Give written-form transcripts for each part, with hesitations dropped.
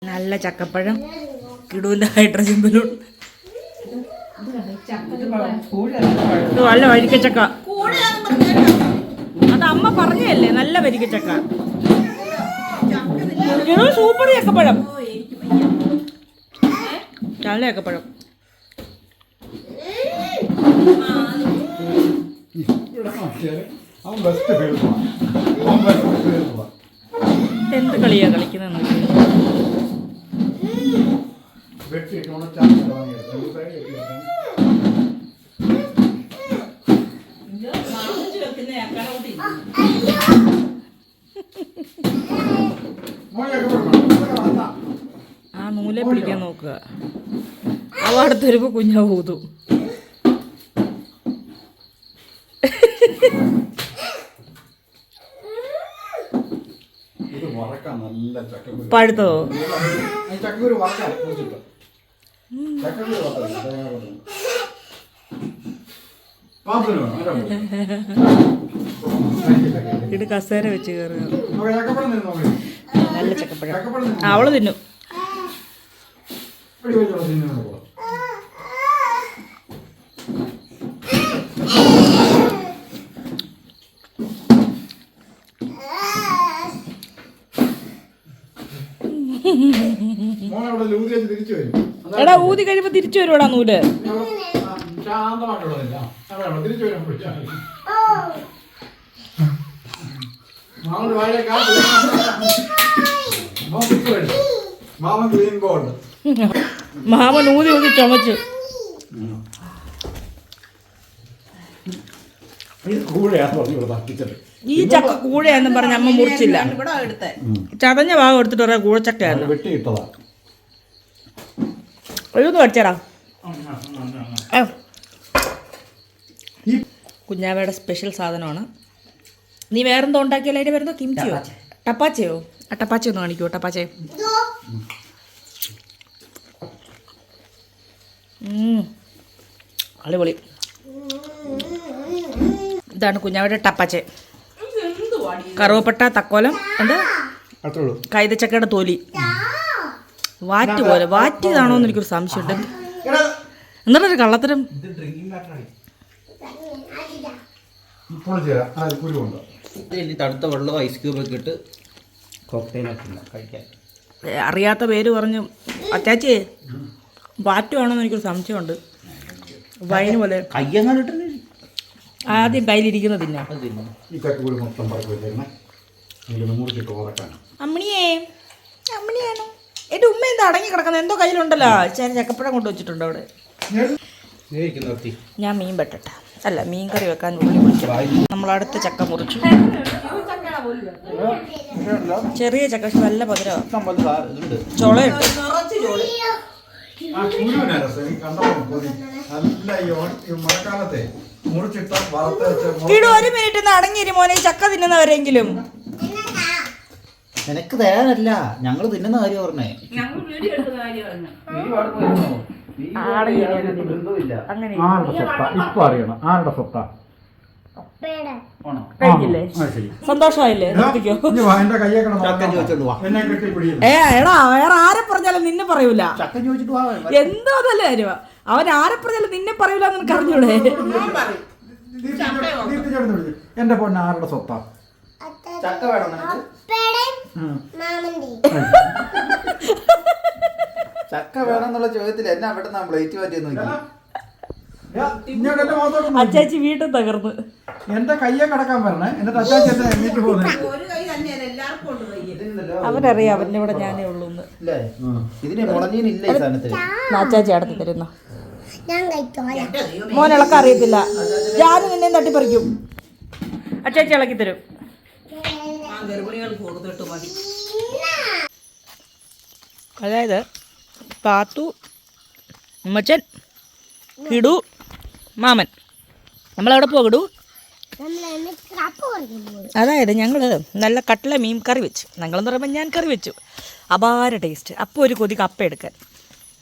നല്ല ചക്കപ്പഴം, കിടുവിൻ്റെ hydrogen balloon, നല്ല വരിക്കച്ചക്ക. അത് അമ്മ പറഞ്ഞല്ലേ, നല്ല വരിക്കച്ചക്ക. സൂപ്പർ ചക്കപ്പഴം, നല്ല ചക്കപ്പഴം. എന്ത് കളിയാ കളിക്കുന്നത്? ആ നൂലെ പിടിക്കാൻ നോക്കുക. അവ അടുത്ത് വരുമ്പോ കുഞ്ഞ ഊതു. പഴുത്തോ? ഇത് കസേര വെച്ച് കയറുക. നല്ല ചക്കപ്പഴം. അവള് തിന്നും. എടാ ഊതി കഴിയുമ്പോ തിരിച്ചു വരുവാടാ നൂല്. മാമൻ ഊതി ഊതി ചുമച്ചു. ഈ ചക്ക കൂഴയാന്ന് പറഞ്ഞ അമ്മ മുറിച്ചില്ല. ചതഞ്ഞ ഭാഗം എടുത്തിട്ട് പറയാ കൂഴച്ചക്കയാണ്. ഒഴുന്ന് പഠിച്ചടാ. കുഞ്ഞാവയുടെ സ്പെഷ്യൽ സാധനമാണ്. നീ വേറെന്തോ ഉണ്ടാക്കിയാലോ? അതിൻ്റെ പേരെന്തോ? കിംച്ചിയോ ടപ്പാച്ചയോ? ആ ടപ്പാച്ച ഒന്ന് കാണിക്കുമോ? ടപ്പാച്ചേ അടിപൊളി. ഇതാണ് കുഞ്ഞാവയുടെ ടപ്പാച്ചെ. കറുവപ്പട്ട, തക്കോലം, എന്താ കൈതച്ചക്കയുടെ തൊലി, വാറ്റ് പോലെ. വാറ്റിയതാണോ എന്ന് എനിക്കൊരു സംശയമുണ്ട്. എന്നിട്ടൊരു കള്ളത്തരം. തണുത്ത വെള്ളം ഐസ് ക്യൂബൊക്കെ ഇട്ട് കഴിക്കാൻ. അറിയാത്ത പേര് പറഞ്ഞു. അച്ചാച്ചേ വാറ്റുവാണോന്ന് എനിക്കൊരു സംശയമുണ്ട്. വൈന് പോലെ ആദ്യം കയ്യിലിരിക്കുന്ന തിന്നാ. അമ്മണിയേ, അമ്മണിയാണോ? എൻ്റെ ഉമ്മ എന്താ അടങ്ങി കിടക്കുന്നത്? എന്തോ കയ്യിലുണ്ടല്ലോ. ചേച്ചി ചക്കപ്പഴം കൊണ്ട് വെച്ചിട്ടുണ്ട് അവിടെ. ഞാൻ മീൻ പെട്ടട്ടെ. അല്ല, മീൻ കറി വെക്കാൻ ഉള്ളി പൊളിക്കാം. നമ്മളടുത്ത ചക്ക മുറിച്ചു. ചെറിയ ചക്ക, പക്ഷെ നല്ല മധുരമാണ്. ചുളയുണ്ട്. ഒരു മിനിറ്റ് ഒന്ന് അടങ്ങിയിരി മോനെ. ചക്ക തിന്നുന്നവരെങ്കിലും. നിനക്ക് തരാനല്ല, ഞങ്ങള് തിന്നുന്ന കാര്യം പറഞ്ഞേ. സന്തോഷമായില്ലേ? എടാ വേറെ ആരെ പറഞ്ഞാലും നിന്നെ പറയൂല. എന്തോ നല്ല കാര്യമാ. അവൻ ആരെ പറഞ്ഞാലും നിന്നെ പറയൂല. നിനക്ക് അറിഞ്ഞൂടെ? എന്റെ പൊന്നെ ആരുടെ സ്വത്താ? ചക്ക വേണം. ചക്ക വേണമെന്നുള്ള ചോദ്യത്തിൽ എന്നെ അവിടെ പ്ലേറ്റ് മാറ്റിയെന്ന് നോക്കി. അച്ചാച്ചി വീട്ടിൽ തകർന്ന്. എന്റെ കയ്യെ കിടക്കാൻ പറഞ്ഞേ. എന്നിട്ട് അച്ചാച്ചി എന്നെ എണ്ണീറ്റ് പോകുന്നത്. അവനറിയാം അവന്റെ ഇവിടെ ഞാനേ ഉള്ളൂ. അച്ചാച്ചി അടുത്ത് തരുന്ന മോനിളക്കം അറിയത്തില്ല. ഞാൻ നിന്നെ തട്ടിപ്പറിക്കും. അച്ചാച്ചി ഇളക്കി തരും. അതായത് പാത്തു, ഉമ്മച്ചൻ, കിടു, മാമൻ. നമ്മളവിടെ പോകിടു. അതായത് ഞങ്ങൾ നല്ല കട്ടില മീൻ കറി വെച്ചു. ഞങ്ങളെന്ന് പറയുമ്പോൾ ഞാൻ കറി വെച്ചു. അപാര ടേസ്റ്റ്. അപ്പോൾ ഒരു കൊതി കപ്പ എടുക്കാൻ.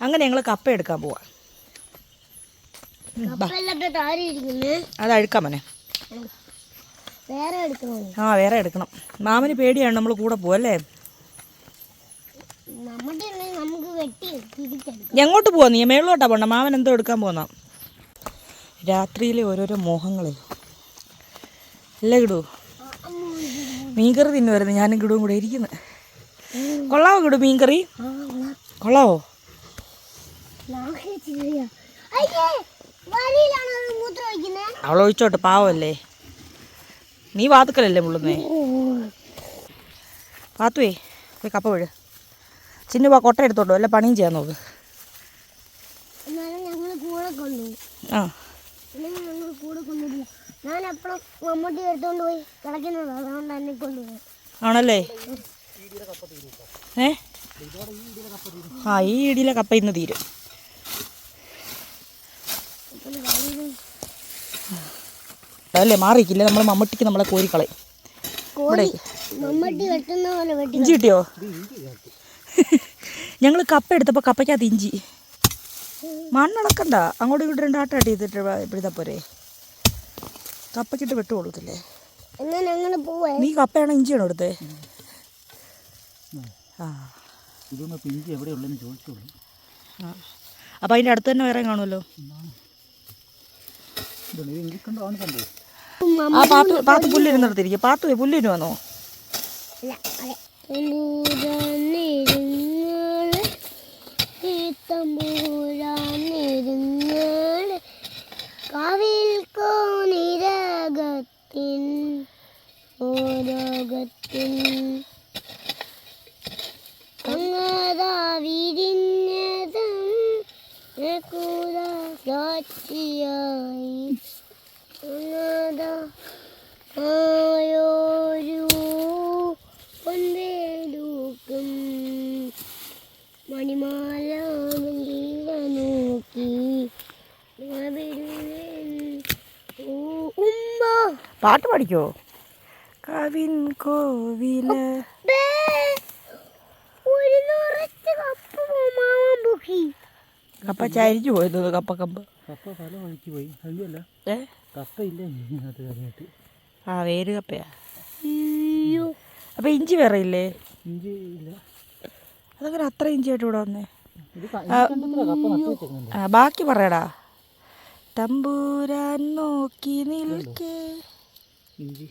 അങ്ങനെ ഞങ്ങൾ കപ്പ എടുക്കാൻ പോവാം. അത് അഴുക്കാം മോനെ. വേറെ എടുക്കണം. മാമന് പേടിയാണ് നമ്മൾ കൂടെ പോവല്ലേ? നമ്മുടെ നമുക്ക് വെട്ടി തിരിച്ചെടുക്കാം. എങ്ങോട്ട് പോവാ നീ? മേളിലോട്ടാ പോണ്ട. മാമൻ എന്തോ എടുക്കാൻ പോന്നാ. രാത്രിയിലെ ഓരോരോ മോഹങ്ങളെ അല്ലേ കിടൂ? മീൻകറി തിന്നുമായിരുന്നു ഞാനും കിടുവും കൂടെ ഇരിക്കുന്നത്. കൊള്ളാവോ കിടു മീൻകറി? കൊള്ളാവോ? അവളൊഴിച്ചോട്ടെ, പാവല്ലേ. നീ വാത്തുക്കലല്ലേ മുള്ളുന്നേ. പാത്തുവേ പോയി കപ്പ വീഴ്. ചിന്നു വാ, കൊട്ട എടുത്തോട്ടോ, വല്ല പണിയും ചെയ്യാൻ നോക്ക്. ആ ഞാൻ എപ്പോഴും മമ്മൂട്ടി എടുത്തോണ്ട് പോയി കിടക്കുന്നത്, അതുകൊണ്ട് എന്നെ കൊണ്ടുപോയി. ആണല്ലേ? ആ ഈ ഇടിയിലെ കപ്പ ഇന്ന് തീരും. അതല്ലേ മാറിക്കില്ലേ, നമ്മൾ മമ്മൂട്ടിക്ക് നമ്മളെ കോരിക്കളയും. മമ്മൂട്ടി വെട്ടുന്ന പോലെ വെട്ടി. ഇഞ്ചി കിട്ടിയോ? ഞങ്ങൾ കപ്പ എടുത്തപ്പോൾ കപ്പയ്ക്കകത്ത് ഇഞ്ചി. മണ്ണിളക്കണ്ട, അങ്ങോട്ടും ഇങ്ങോട്ട് രണ്ടാട്ടാട്ടി ചെയ്തിട്ട് ഇപ്പോഴത്തെ പോരെ. കപ്പയ്ക്കിട്ട് വെട്ട് കൊടുത്തില്ലേ? നീ കപ്പയാണോ ഇഞ്ചിയാണോ എടുത്തേ? ആ ഇഞ്ചി എവിടെയുള്ളതെന്ന് ചോദിച്ചോളൂ. ആ അപ്പം അതിൻ്റെ അടുത്ത് തന്നെ വേറെ കാണുമല്ലോ. ആ പാത്ത് പുല്ലിരുന്നിടത്തിരിക്കും. പാത്തുവേ പുല്ലിന് വന്നോ? കാവിൽ കോനിരകത്തിൻ ഓരോകത്തിൻ അങ്ങതാ വിരിഞ്ഞതും സാക്ഷിയായി അങ്ങതാ ആയോരു പൊൻവേലൂക്കും മണിമാല നോക്കി പാട്ട് പഠിക്കോ? കവിൻ കോവില കപ്പ ചരിച്ചു പോയത്. കപ്പ പല വഴിക്ക് പോയി. അല്ല കപ്പ ഇല്ല അതിനകത്ത് കാര്യമായിട്ട്. ആ വേര് കപ്പയാ. അപ്പൊ ഇഞ്ചി വേറെ ഇല്ലേ? ഇഞ്ചി ഇല്ല. അതങ്ങനെ അത്ര ഇഞ്ചിയായിട്ട് ഇവിടെ വന്നേ. കപ്പ ബാക്കി പറയടാ. തമ്പൂരാൻ നോക്കി നിൽക്കേ. ഇഞ്ചി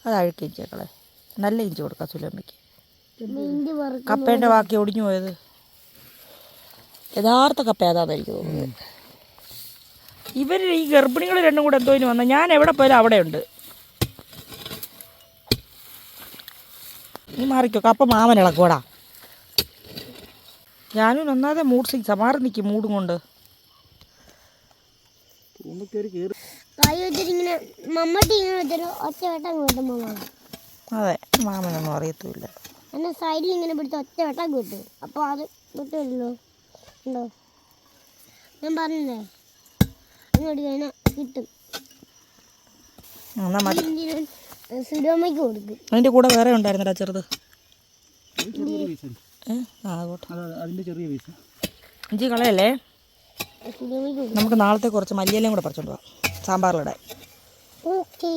അത് അഴുക്ക് ഇഞ്ചിയാക്കളെ. നല്ല ഇഞ്ചി കൊടുക്കാം സുലമ്മയ്ക്ക്. കപ്പേൻ്റെ ബാക്കി ഒടിഞ്ഞു പോയത് യഥാർത്ഥ കപ്പ ഏതാണെന്ന് എനിക്ക് തോന്നുന്നത്. ഇവർ ഈ ഗർഭിണികൾ രണ്ടും കൂടെ എന്തോ ഇനി വന്നാൽ ഞാൻ എവിടെ പോയാലും അവിടെ ഉണ്ട്. നീ മാറിക്കോ, കപ്പ മാമൻ ഇളക്കോടാ. ഞാനും ഒന്നാതെ മൂഡ് സിക്സാ, മാറി നിൽക്കും മൂടും കൊണ്ട്. അതെ മാമനൊന്നും അറിയത്തുമില്ല. എന്നെ സൈഡിൽ ഇങ്ങനെ പിടിച്ച് ഒറ്റ വെട്ടം കിട്ടും. അപ്പോൾ അത് കിട്ടുമല്ലോ. ഉണ്ടോ ഞാൻ പറഞ്ഞേ, അങ്ങോട്ട് കഴിഞ്ഞാൽ കിട്ടും. സുരമ്മയ്ക്ക് കൊടുക്കും. അതിൻ്റെ കൂടെ വേറെ ഉണ്ടായിരുന്നടാ ചെറുത്. അതിൻ്റെ ചെറിയ പീസ് ഇഞ്ചി കളയല്ലേ. നമുക്ക് നാളത്തെ കുറച്ച് മല്ലിയിലയും കൂടെ പറിച്ചോണ്ട് പോവാം സാമ്പാറിലിടാൻ. ഓക്കേ,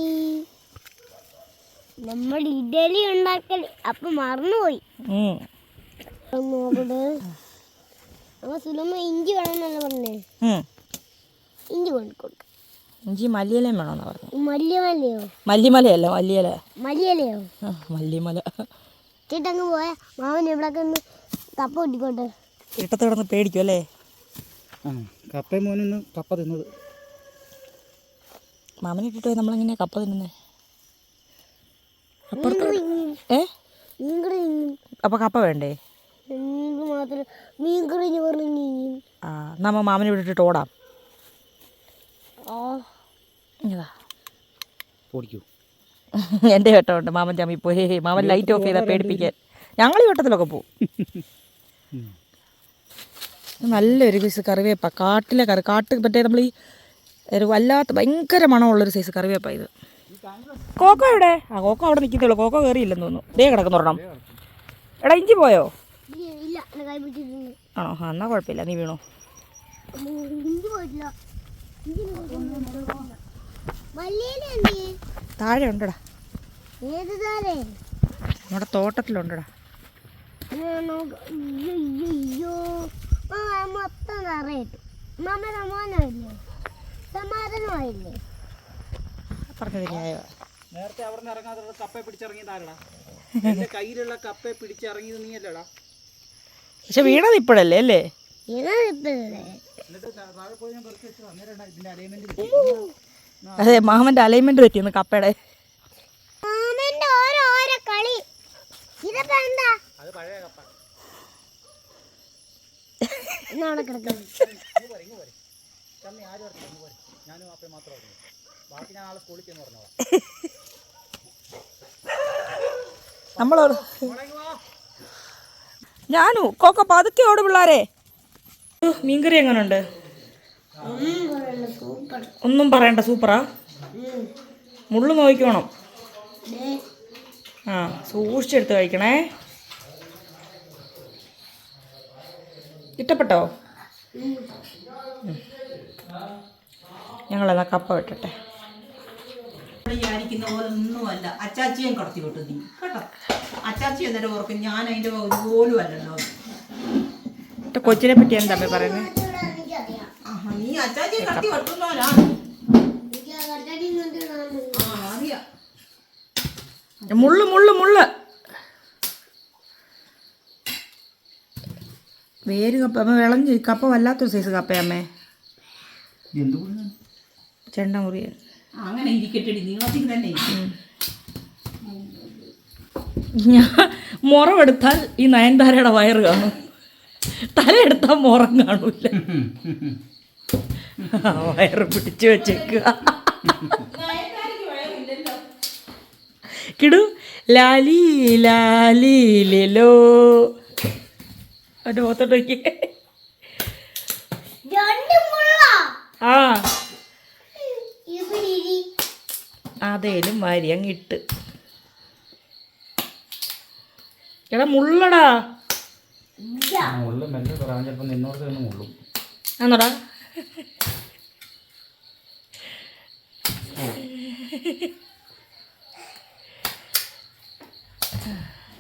നമ്മൾ ഇഡലി ഉണ്ടാക്കൽ അപ്പം മറന്നുപോയി. നോക്കട്ടെ, അപ്പൊ സുലമ്മ ഇഞ്ചി വേണമെന്നല്ല പറഞ്ഞേ. ഇഞ്ചി കൊടുക്കാം. ഇഞ്ചി മല്ലിയിലയും വേണമെന്നാ പറഞ്ഞു. മല്ലിമലയോ? മല്ലിമലയല്ല മല്ലിയില. മല്ലിയിലയോ? മല്ലിമല. ചേട്ടങ്ങ് പോയാ മാമൻ ഇവിടെയൊക്കെ ഒന്ന് കപ്പ ഒട്ടിക്കോട്ടെ. ഇട്ടത്ത് കിടന്ന് പേടിക്കും അല്ലേ? കപ്പയും മോനൊന്ന് കപ്പ തിന്നത്. മാമനിട്ടിട്ട് പോയി നമ്മളെങ്ങനെയാ കപ്പ തിന്നുന്നേ? അപ്പുറത്ത് അപ്പോൾ കപ്പ വേണ്ടേ? മാത്രം മീൻ കറി പറഞ്ഞു. ആ നമ്മ മാമനെ വിട്ടിട്ട് ഓടാം. ഓടിക്കൂ. എൻ്റെ കേട്ടോണ്ട് മാമൻ ചമ്മി പോയി. മാമൻ ലൈറ്റ് ഓഫ് ചെയ്താൽ പേടിപ്പിക്കാൻ. ഞങ്ങൾ ഈ വട്ടത്തിലൊക്കെ പോവും. നല്ലൊരു പീസ് കറിവേപ്പ, കാട്ടിലെ കറി. മറ്റേ നമ്മൾ ഈ ഒരു വല്ലാത്ത ഭയങ്കര മണമുള്ളൊരു സൈസ് കറിവേപ്പ ഇത്. കോക്കോ എവിടെ? ആ കോക്കോ അവിടെ നിൽക്കത്തുള്ളൂ. കോക്കോ കയറിയില്ലെന്ന് തോന്നുന്നു. ദേ കിടക്കുന്നൊരെണ്ണം. എടാ ഇഞ്ചി പോയോ? ആണോ? ആ എന്നാൽ കുഴപ്പമില്ല, നീ വീണോ? താഴെ ഉണ്ടടാ, നമ്മുടെ തോട്ടത്തിലുണ്ടടാ. അയ്യോ മൊത്തം നിറയിട്ടു. മാമ സമാധാനമായില്ലേ? സമാധാനമായില്ലേ? പറഞ്ഞത് ന്യായോ? നേരത്തെ അവിടെ നിന്ന് ഇറങ്ങാതെ കപ്പയെ പിടിച്ചിറങ്ങിയതാരടാ? എന്റെ കയ്യിലുള്ള കപ്പയെ പിടിച്ചിറങ്ങിയത് നീയല്ലടാ. പക്ഷെ വീണത് ഇപ്പോഴല്ലേ അല്ലേ? എന്നിട്ട് താഴെ പോയി ഞാൻ പറിച്ച് വെച്ചതാ. അന്നേരം ഇതിന്റെ അലൈൻമെന്റ് അതെ, മാമന്റെ അലൈൻമെന്റ് പറ്റിയെന്ന് കപ്പയുടെ. മാമന്റെ ഓരോ കളി. ഇതൊക്കെ എന്താ? അത് പഴയ കപ്പ. അവിടെ കിടക്കുന്നു. ചമ്മി ആരും അറിഞ്ഞു പോരെ. ഞാനും അപ്പേ മാത്രം അറിഞ്ഞു. ബാക്കി ഞാൻ ആളെ സ്കൂളിൽ ചെന്ന് പറഞ്ഞോളാം. നമ്മളോട് ഞാനു കോക്ക പതുക്കെ ഓട് പിള്ളാരെ. മീൻകറി എങ്ങനെയുണ്ട്? ഒന്നും പറയണ്ട, സൂപ്പറാ. മുള്ളു നോക്കിക്കോണം. ആ, സൂക്ഷിച്ചെടുത്ത് കഴിക്കണേ. ഇഷ്ടപ്പെട്ടോ? ഞങ്ങളെന്നാ കപ്പ വെട്ടട്ടെ. വിചാരിക്കുന്ന പോലെ ഒന്നുമല്ല. അച്ചാച്ചിയും കടത്തി വിട്ടു നീ കേട്ടോ. അച്ചാച്ചി എന്നേരം ഓർക്കും ഞാൻ അതിൻ്റെ പോലും അല്ലല്ലോ. കൊച്ചിനെ പറ്റി എന്താ പറയുന്നത്? ആഹാ, നീ അച്ചാച്ചിയെ കടത്തി വെട്ടുന്നോലാ? അറിയാം. മുള്ളു മുള്ളു മുള്ളു. വേര് കപ്പ അമ്മ വിളഞ്ഞ്. കപ്പ വല്ലാത്തൊരു സൈസ് കപ്പയമ്മേ. ചെണ്ട മുറിയൻ. അങ്ങനെ ഇരിക്കട്ടെടി, നീളത്തിൽ തന്നെ ഇരിക്കും. ഞാൻ മുറമെടുത്താൽ ഈ നയൻതാരയുടെ വയറ് കാണും, തലയെടുത്താൽ മുറം കാണൂല. വയറ് പിടിച്ചു വെച്ചേക്കുക. കിടു ലാലി ലാലിലോ അവൻ്റെ മുഖത്തോട്ടേക്ക്. ആ അതേലും വാരി അങ്ങിട്ട്. എടാ മുള്ളടാ. മുള്ളും മെല്ലെ പറയാൻ ചിലപ്പോൾ നിന്നോട് തന്നെ മുള്ളും. ആന്നോടാ?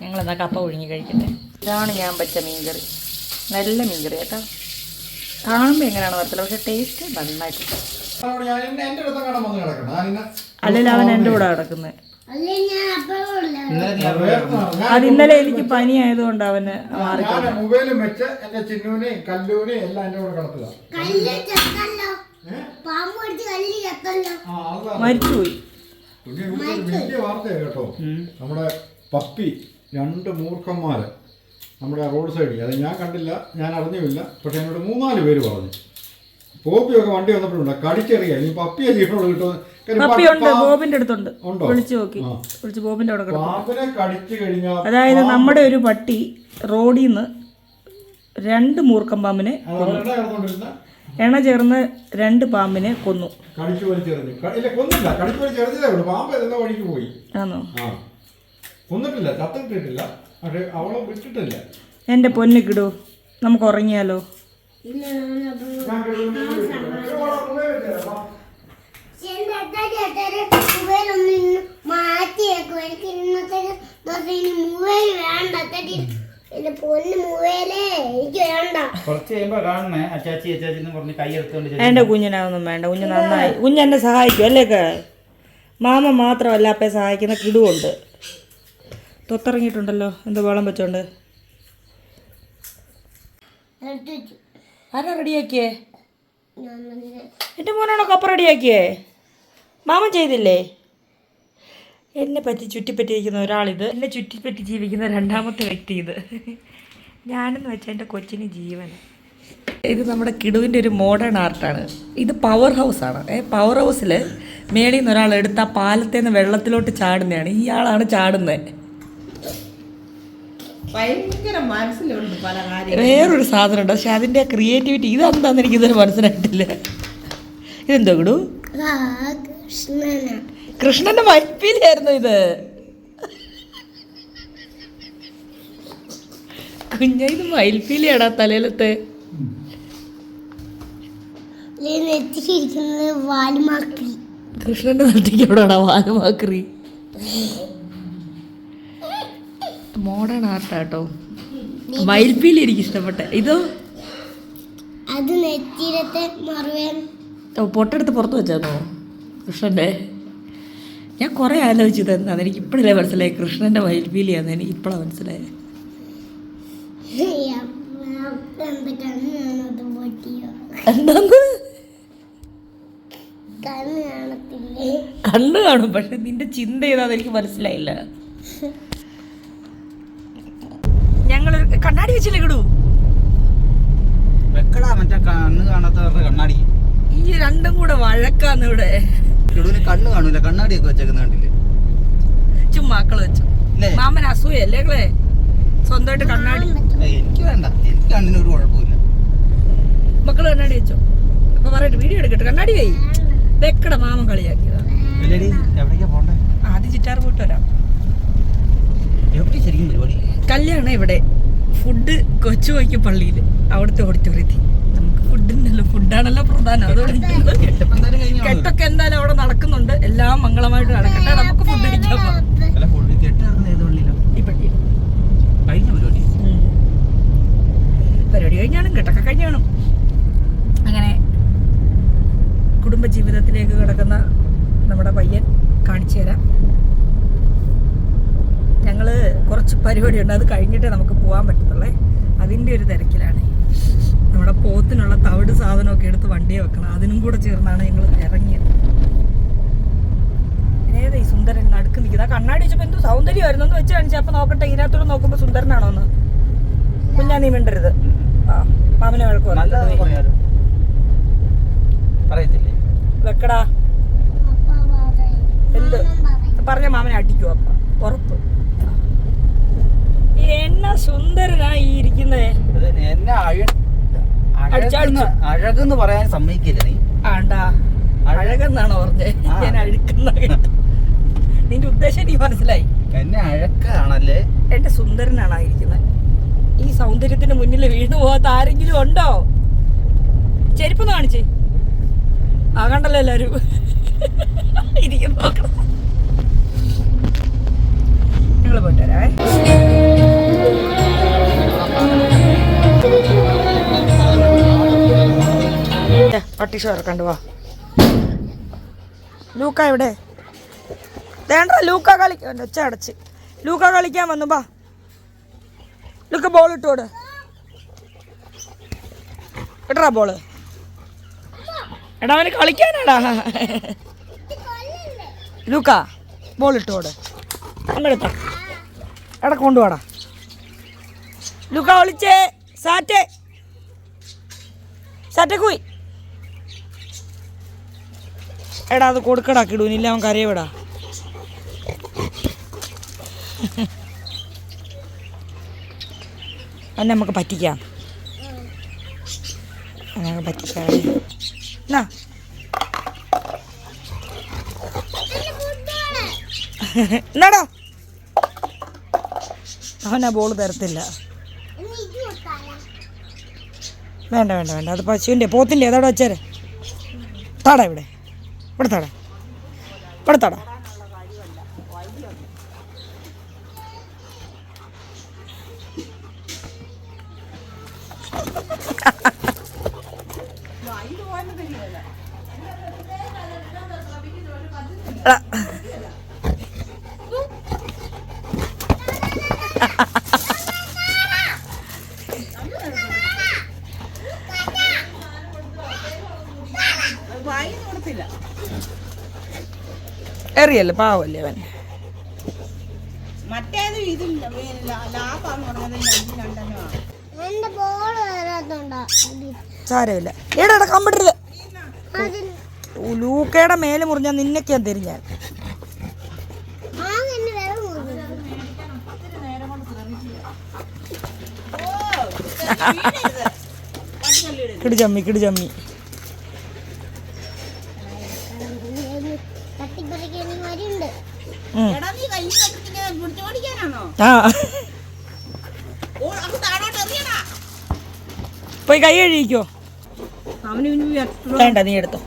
ഞങ്ങളെന്നാ കപ്പ ഒഴുങ്ങി കഴിക്കട്ടെ. ഇതാണ് ഞാൻ വെച്ച മീൻകറി. നല്ല മീൻകറി കേട്ടോ. കാണുമ്പോൾ എങ്ങനെയാണ് വരത്തില്ല, പക്ഷെ ടേസ്റ്റ് നന്നായിട്ടുണ്ട്. അല്ലെങ്കിൽ അവൻ എൻ്റെ കൂടെ കിടക്കുന്നത്. അത് ഇന്നലെ എനിക്ക് പനി ആയതുകൊണ്ട് അവന് മാറി. മൊബൈലും വെച്ച് എന്റെ ചിന്നുവിനെയും കല്ലൂനെയും എല്ലാം എന്റെ കൂടെ കിടത്തുക. മരിച്ചുപോയി. വലിയ വാർത്തയാണ് കേട്ടോ. നമ്മുടെ പപ്പി 2 മൂർഖന്മാര് നമ്മുടെ റോഡ് സൈഡിൽ, അത് ഞാൻ കണ്ടില്ല, ഞാൻ അറിഞ്ഞില്ല. പക്ഷെ എന്നോട് 3-4 പേര് പറഞ്ഞു. പോപ്പിയൊക്കെ വണ്ടി വന്നപ്പോഴുണ്ട് കടിച്ചെറിയാൻ ഈ പപ്പിയെ ജീവനോട് പപ്പിയുണ്ട്, ബോബിന്റെ അടുത്തുണ്ട്. വിളിച്ചു നോക്കി, വിളിച്ച് ബോബിന്റെ അവിടെ കിടക്കും. അതായത് നമ്മുടെ ഒരു പട്ടി റോഡിൽ നിന്ന് 2 മൂർഖൻ പാമ്പിനെ എണ ചേർന്ന് 2 പാമ്പിനെ കൊന്നു. കടിച്ചു വലിച്ചെറിഞ്ഞു. ഇല്ല, കൊന്നില്ല, കടിച്ചു വലിച്ചെറിഞ്ഞതേ ഉള്ളൂ. പാമ്പ് എന്ന വഴിക്ക് പോയി. ആണോ? കൊന്നിട്ടില്ല, ചത്തിട്ടിട്ടില്ല, പക്ഷെ അവളെ വിട്ടിട്ടില്ല. എൻ്റെ പൊന്നു കിടു, നമുക്ക് ഉറങ്ങിയാലോ? എൻ്റെ കുഞ്ഞിനൊന്നും വേണ്ട. കുഞ്ഞ് നന്നായി. കുഞ്ഞ് എന്നെ സഹായിക്കും അല്ലേ? മാമ മാത്രമല്ല അപ്പയെ സഹായിക്കുന്ന കിടുവുണ്ട്. തൊത്തിറങ്ങിയിട്ടുണ്ടല്ലോ എന്തോ വെള്ളം വെച്ചോണ്ട്. ആരാ റെഡിയാക്കിയേ? എൻ്റെ മോനാണോ കപ്പ റെഡിയാക്കിയേ? മാമൻ ചെയ്തില്ലേ? എന്നെ പറ്റി ചുറ്റിപ്പറ്റിയിരിക്കുന്ന ഒരാളിത്, എന്നെ ചുറ്റിപ്പറ്റി ജീവിക്കുന്ന 2ാമത്തെ വ്യക്തി ഇത്. ഞാനെന്ന് വെച്ചാൽ എൻ്റെ കൊച്ചിന് ജീവൻ. ഇത് നമ്മുടെ കിടുവിൻ്റെ ഒരു മോഡേൺ ആർട്ടാണ്. ഇത് പവർ ഹൗസാണ്. പവർ ഹൗസിൽ മേളിൽ നിന്ന് ഒരാൾ എടുത്ത് ആ പാലത്തേന്ന് വെള്ളത്തിലോട്ട് ചാടുന്നതാണ്. ഇയാളാണ് ചാടുന്നത്. ഭയങ്കര മനസ്സിലുണ്ട് പല കാര്യം. വേറൊരു സാധനം ഉണ്ട്, പക്ഷെ അതിൻ്റെ ക്രിയേറ്റിവിറ്റി ഇതെന്താന്ന് എനിക്കിതുവരെ മനസ്സിലായിട്ടില്ല. ഇതെന്തോ കിടു? കൃഷ്ണന്റെ മൈപ്പീലായിരുന്നു ഇത്. കുഞ്ഞ ഇത് മയിൽപ്പീലിയാടാ തലയിലത്തെ. കൃഷ്ണന്റെ നെറ്റിക്ക് എവിടെയാടാ വാലുമാക്രി? മോഡേൺ ആർട്ടാട്ടോ. മയിൽപ്പീലി എനിക്ക് ഇഷ്ടപ്പെട്ടെ. ഇതോ അത് നെറ്റിയിലത്തെ മറുവേൻ പൊട്ടെടുത്ത് പുറത്ത് വെച്ചാന്നോ കൃഷ്ണൻ്റെ? ഞാൻ കുറേ ആലോചിച്ചു തന്നാന്ന്. എനിക്ക് ഇപ്പോഴല്ലേ മനസ്സിലായി കൃഷ്ണൻ്റെ മയിൽപ്പീലിയാന്ന്. എനിക്ക് ഇപ്പോഴാണ് മനസ്സിലായത്. എന്താന്ന്? കണ്ണ് കാണും, പക്ഷെ നിന്റെ ചിന്ത ഏതാന്ന് എനിക്ക് മനസ്സിലായില്ല. ഞങ്ങള് കണ്ണാടി വെച്ചില്ലേ കിടൂ? വെക്കടാ മറ്റേ കണ്ണ് കാണാത്തവരുടെ കണ്ണാടി. ഈ രണ്ടും കൂടെ വഴക്കാന്ന് ഇവിടെ. കിടുവിന് കണ്ണ് കാണൂല, കണ്ണാടിയൊക്കെ വെച്ചേക്കുന്ന കണ്ടില്ലേ? ചുമ്മാക്കള് വെച്ചു. മാമൻ അസൂയല്ലേ കളെ സ്വന്തമായിട്ട് കണ്ണാടി? എനിക്ക് വേണ്ട, എനിക്ക് കണ്ണിന് ഒരു കുഴപ്പമില്ല. മക്കള് കണ്ണാടി വെച്ചോ? അപ്പൊ പറയട്ടെ, വീഡിയോ എടുക്കട്ടെ. കണ്ണാടി വൈ വെക്കട. മാമൻ കളിയാക്കിയതാ. എവിടേക്കാ പോണ്ടേ? ആദ്യം ചിറ്റാറ് പോയിട്ട് വരാം. എവിടെ ശരിക്കും പരിപാടി? കല്യാണം ഇവിടെ. ഫുഡ് കൊച്ചുപോയിക്ക് പള്ളിയിൽ, അവിടുത്തെ ഓഡിറ്റോറിയത്തിൽ. നമുക്ക് ഫുഡിനല്ലോ, ഫുഡാണല്ലോ പ്രധാനം. അതുകൊണ്ട് കെട്ടൊക്കെ എന്തായാലും അവിടെ നടക്കുന്നുണ്ട്. എല്ലാം മംഗളമായിട്ട് നടക്കട്ടെ. നമുക്ക് ഫുഡ് അടിക്കാൻ പോകാം. ഈ പള്ളിയിൽ പരിപാടി കഴിഞ്ഞാണ്, കെട്ടൊക്കെ കഴിഞ്ഞാണ്. അങ്ങനെ കുടുംബജീവിതത്തിലേക്ക് കിടക്കുന്ന നമ്മുടെ പയ്യൻ കാണിച്ചു തരാം. ഞങ്ങൾ കുറച്ച് പരിപാടിയുണ്ട്, അത് കഴിഞ്ഞിട്ടേ നമുക്ക് പോകാൻ പറ്റത്തുള്ളേ. അതിൻ്റെ ഒരു തിരക്കിലാണ്. നമ്മുടെ പോത്തിനുള്ള തവിട് സാധനമൊക്കെ എടുത്ത് വണ്ടിയെ വെക്കണം. അതിനും കൂടെ ചേർന്നാണ് ഞങ്ങൾ ഇറങ്ങിയത്. ഏതാ ഈ സുന്ദരൻ നടുക്ക് നിൽക്കുന്നത്? ആ കണ്ണാടി വെച്ചപ്പോൾ എന്തോ സൗന്ദര്യമായിരുന്നു എന്ന് വെച്ച് കാണിച്ചാൽ അപ്പം നോക്കട്ടെ. ഇതിനകത്തോടെ നോക്കുമ്പോൾ സുന്ദരനാണോ എന്ന്. കുഞ്ഞാ നീ മിണ്ടരുത്. ആ മാമനെ വഴക്ക് പറയത്തില്ലേ? വെക്കടാ. എന്ത് പറഞ്ഞ മാമനെ അടിക്കുവോ? അപ്പം ഉറപ്പ്. എന്നാ സുന്ദരനാ ഈ ഇരിക്കുന്നേ. എന്നെ അഴകെന്ന് പറയാൻ സമ്മതിക്കില്ല നീ. ആണ്ടാ അഴകെന്നാണോ പറഞ്ഞേ? ഞാൻ അഴുക്കുന്ന. നിന്റെ ഉദ്ദേശം എനിക്ക് മനസ്സിലായി. എന്നെ അഴക്കാണല്ലേ? എന്റെ സുന്ദരനാണ് ഇരിക്കുന്നത്. ഈ സൗന്ദര്യത്തിന് മുന്നിൽ വീണു പോകാത്ത ആരെങ്കിലും ഉണ്ടോ? ചെരുപ്പൊന്ന് കാണിച്ചേ. ആ കണ്ടല്ലോ എല്ലാരും ഇരിക്കും. നോക്കണം. ഞങ്ങള് പോയിട്ട് വരാവേ. പട്ടി ഷോ കണ്ടുവാ. ലൂക്ക എവിടെ? വേണ്ട, ലൂക്ക കളിക്കാൻ ഒച്ച അടച്ച്. ലൂക്ക കളിക്കാൻ വന്നു. ബാ ലൂക്ക, ബോൾ ഇട്ടോട്. ഇട്ടറാ ബോള്. എടാ അവന് കളിക്കാനാടാ. ലൂക്ക ബോൾ ഇട്ടോട്. അന്നെടുത്ത എടാ കൊണ്ടുപോടാ. ലൂക്ക ഒളിച്ചേ. സാറ്റേ സാറ്റേ കൂയി. എടാ അത് കൊടുക്കടാ കിടൂനില്ല, അവൻ കരയവിടാ. അവനെ നമുക്ക് പറ്റിക്കാം. അങ്ങനെ പറ്റിക്കാം. എന്നാ എന്നാടോ അവനാ ബോൾ തരത്തില്ല. വേണ്ട വേണ്ട വേണ്ട, അത് പശുവിൻ്റെ പോത്തിൻ്റെ അതവിടെ വെച്ചേരെ. താടാ ഇവിടെ ഇവിടെ താടാ ഇവിടെ താടാ. എറിയല്ലേ, പാവല്ലേ അവൻ. മറ്റേത് ഇതില്ല, ലാഭാന്ന് പറഞ്ഞത് സാരമില്ല. ഏടാ കമ്പ്യൂട്ടറിൽ ലൂക്കയുടെ മേലെ മുറിഞ്ഞാൽ നിന്നൊക്കെ ഞാൻ തരും. ഞാൻ കിടുചമ്മി കിടുചമ്മി. പോയി കൈ കഴിക്കോ? വേണ്ട, നീ എടുത്തോ.